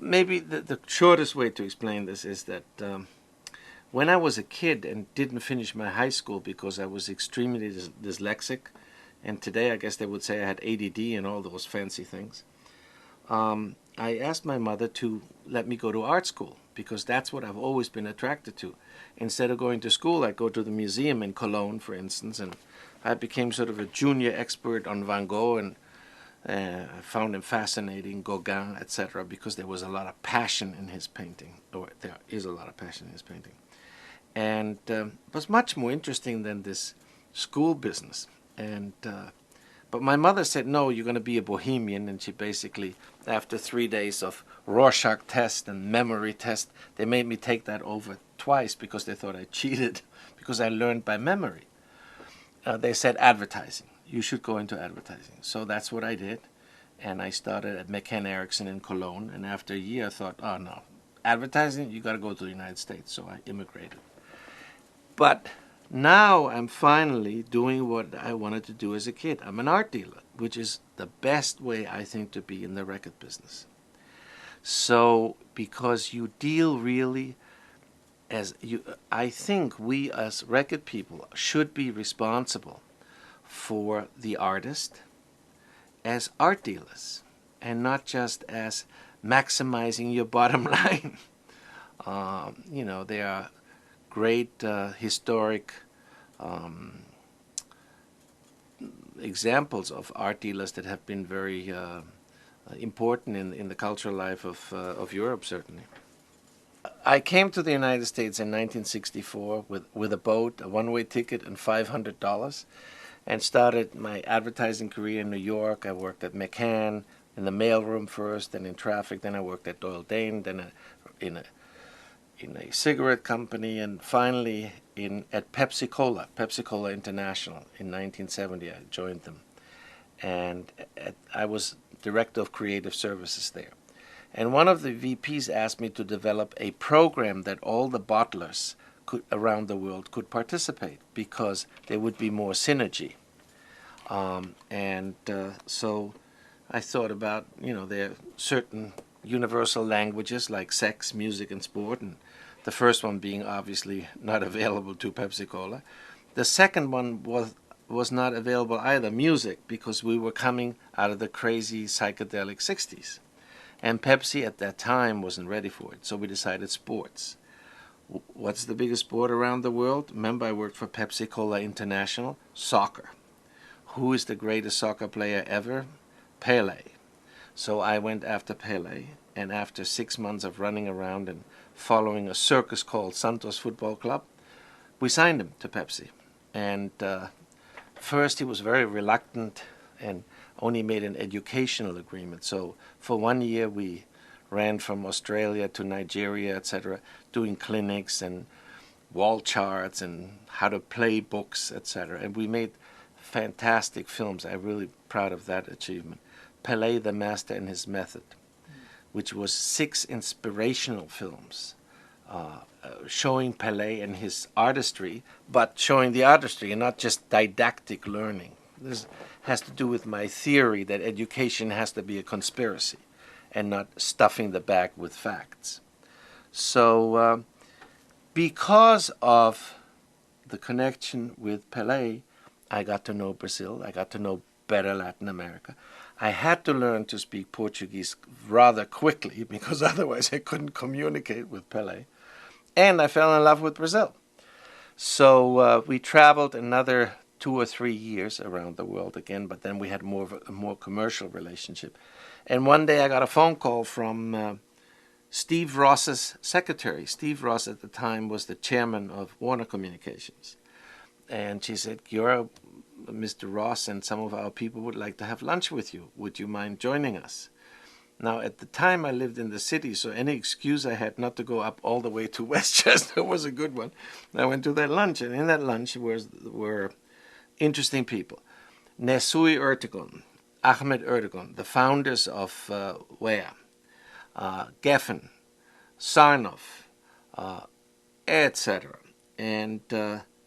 maybe the shortest way to explain this is that when I was a kid and didn't finish my high school because I was extremely dyslexic, and today I guess they would say I had ADD and all those fancy things, I asked my mother to let me go to art school because that's what I've always been attracted to. Instead of going to school, I'd go to the museum in Cologne, for instance, and I became sort of a junior expert on Van Gogh, and I found him fascinating, Gauguin, etc., because there was a lot of passion in his painting, or there is a lot of passion in his painting. And it was much more interesting than this school business. And but my mother said, no, you're going to be a bohemian, and she basically, after 3 days of Rorschach test and memory test, they made me take that over twice because they thought I cheated because I learned by memory. They said advertising. You should go into advertising. So that's what I did. And I started at McCann Erickson in Cologne. And after a year, I thought, oh, no, advertising, you got to go to the United States. So I immigrated. But now I'm finally doing what I wanted to do as a kid. I'm an art dealer, which is the best way, I think, to be in the record business. So because you deal really I think we as record people should be responsible for the artist as art dealers and not just as maximizing your bottom line. There are great historic examples of art dealers that have been very important in the cultural life of Europe, certainly. I came to the United States in 1964 with a boat, a one-way ticket, and $500, and started my advertising career in New York. I worked at McCann in the mailroom first, then in traffic. Then I worked at Doyle Dane, then in a cigarette company, and finally at Pepsi Cola International in 1970. I joined them, and I was director of creative services there. And one of the VPs asked me to develop a program that all the bottlers around the world could participate because there would be more synergy. So I thought about, there are certain universal languages like sex, music, and sport, and the first one being obviously not available to Pepsi Cola. The second one was not available either, music, because we were coming out of the crazy psychedelic 60s. And Pepsi at that time wasn't ready for it, so we decided sports. What's the biggest sport around the world? Remember, I worked for Pepsi Cola International. Soccer. Who is the greatest soccer player ever? Pelé. So I went after Pelé, and after 6 months of running around and following a circus called Santos Football Club, we signed him to Pepsi. And first he was very reluctant and only made an educational agreement. So for 1 year we ran from Australia to Nigeria, etc., doing clinics and wall charts and how to play books, etc. And we made fantastic films. I'm really proud of that achievement. Pelé, the Master and His Method, which was 6 inspirational films showing Pelé and his artistry, but showing the artistry and not just didactic learning. This has to do with my theory that education has to be a conspiracy and not stuffing the bag with facts. So because of the connection with Pelé, I got to know Brazil. I got to know better Latin America. I had to learn to speak Portuguese rather quickly because otherwise I couldn't communicate with Pelé. And I fell in love with Brazil. So we traveled another 2 or 3 years around the world again, but then we had more of a more commercial relationship. And one day I got a phone call from Steve Ross's secretary. Steve Ross at the time was the chairman of Warner Communications. And she said, Giora, Mr. Ross and some of our people would like to have lunch with you. Would you mind joining us? Now, at the time, I lived in the city, so any excuse I had not to go up all the way to Westchester was a good one. I went to that lunch, and in that lunch were interesting people. Nesui Ertegun, Ahmed Ertegun, the founders of WEA, Geffen, Sarnoff, etc. And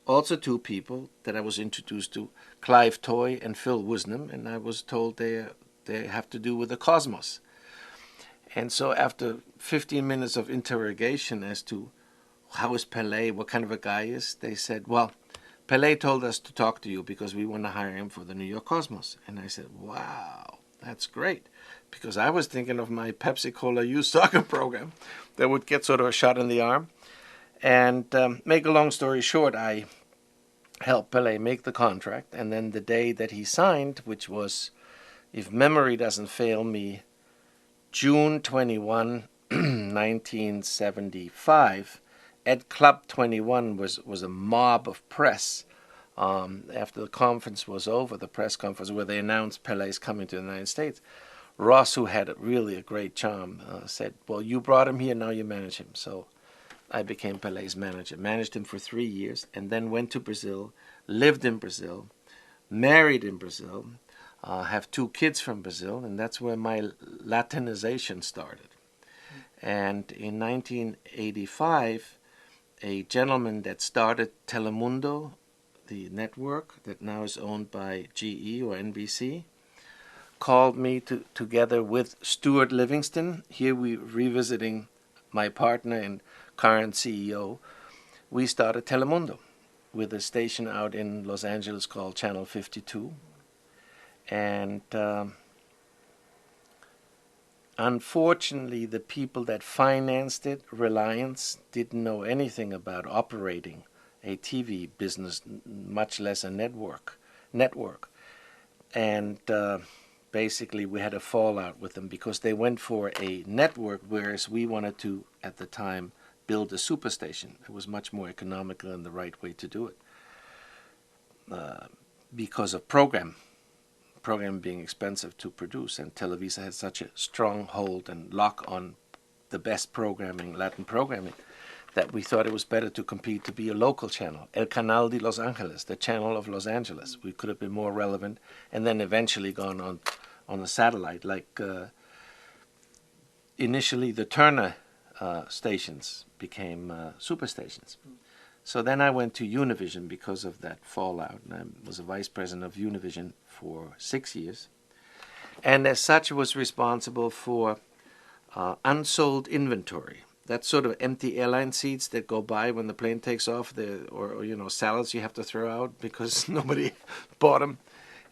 also 2 people that I was introduced to, Clive Toy and Phil Woosnam, and I was told they have to do with the cosmos. And so after 15 minutes of interrogation as to how is Pelé, what kind of a guy is, they said, well, Pelé told us to talk to you because we want to hire him for the New York Cosmos. And I said, wow, that's great. Because I was thinking of my Pepsi-Cola youth soccer program that would get sort of a shot in the arm. And make a long story short, I helped Pelé make the contract. And then the day that he signed, which was, if memory doesn't fail me, June 21, 1975, at Club 21 was a mob of press. After the conference was over, the press conference where they announced Pelé's coming to the United States, Ross, who had really a great charm, said, well, you brought him here, now you manage him. So I became Pelé's manager, managed him for 3 years, and then went to Brazil, lived in Brazil, married in Brazil, have 2 kids from Brazil, and that's where my Latinization started. And in 1985, a gentleman that started Telemundo, the network that now is owned by GE or NBC, called me together with Stuart Livingston. Here we're revisiting my partner and current CEO. We started Telemundo with a station out in Los Angeles called Channel 52. And unfortunately, the people that financed it, Reliance, didn't know anything about operating a TV business, much less a network. And basically, we had a fallout with them because they went for a network, whereas we wanted to, at the time, build a superstation. It was much more economical and the right way to do it because of program being expensive to produce, and Televisa had such a strong hold and lock on the best programming, Latin programming, that we thought it was better to compete to be a local channel, El Canal de Los Angeles, the channel of Los Angeles. We could have been more relevant, and then eventually gone on a satellite, like initially the Turner stations became superstations. So then I went to Univision because of that fallout, and I was a vice president of Univision for 6 years, and as such was responsible for unsold inventory. That's sort of empty airline seats that go by when the plane takes off, or salads you have to throw out because nobody bought them.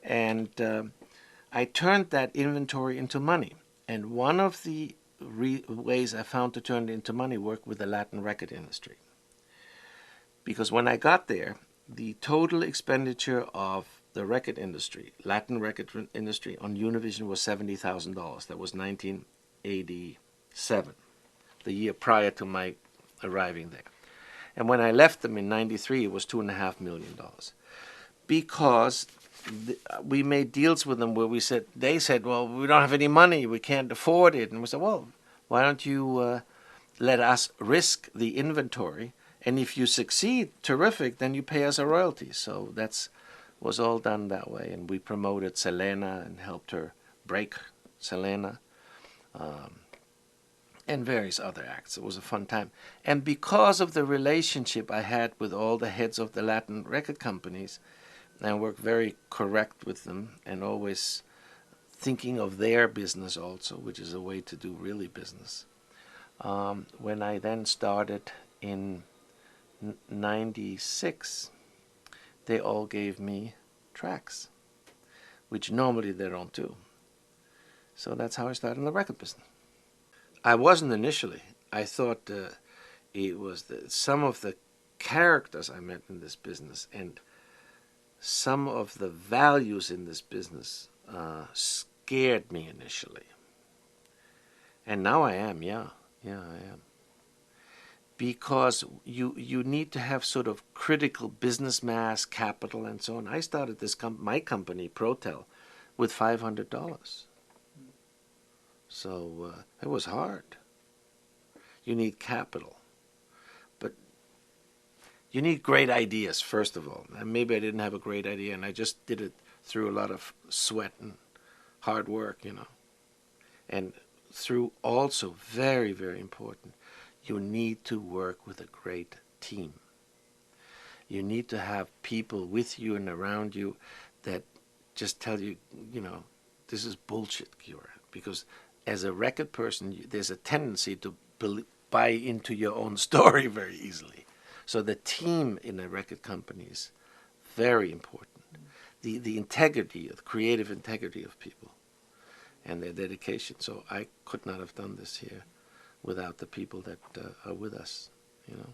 And I turned that inventory into money. And one of the ways I found to turn it into money worked with the Latin record industry. Because when I got there, the total expenditure of the record industry, Latin record industry, on Univision was $70,000. That was 1987, the year prior to my arriving there. And when I left them in 93, it was $2.5 million. Because we made deals with them where they said, well, we don't have any money, we can't afford it. And we said, well, why don't you let us risk the inventory? And if you succeed, terrific, then you pay us a royalty. So that was all done that way. And we promoted Selena and helped her break Selena and various other acts. It was a fun time. And because of the relationship I had with all the heads of the Latin record companies, I worked very correct with them and always thinking of their business also, which is a way to do really business. When I then started in 96, they all gave me tracks, which normally they don't do. So that's how I started in the record business. I wasn't initially. I thought it was some of the characters I met in this business and some of the values in this business scared me initially. And now I am, yeah, I am. Because you need to have sort of critical business mass, capital, and so on. I started my company, Protel, with $500. So it was hard. You need capital. But you need great ideas, first of all. And maybe I didn't have a great idea, and I just did it through a lot of sweat and hard work, And through also, very, very important, you need to work with a great team. You need to have people with you and around you that just tell you, this is bullshit, Giora. Because as a record person, there's a tendency to buy into your own story very easily. So the team in a record company is very important. The integrity, the creative integrity of people and their dedication. So I could not have done this here without the people that are with us, you know.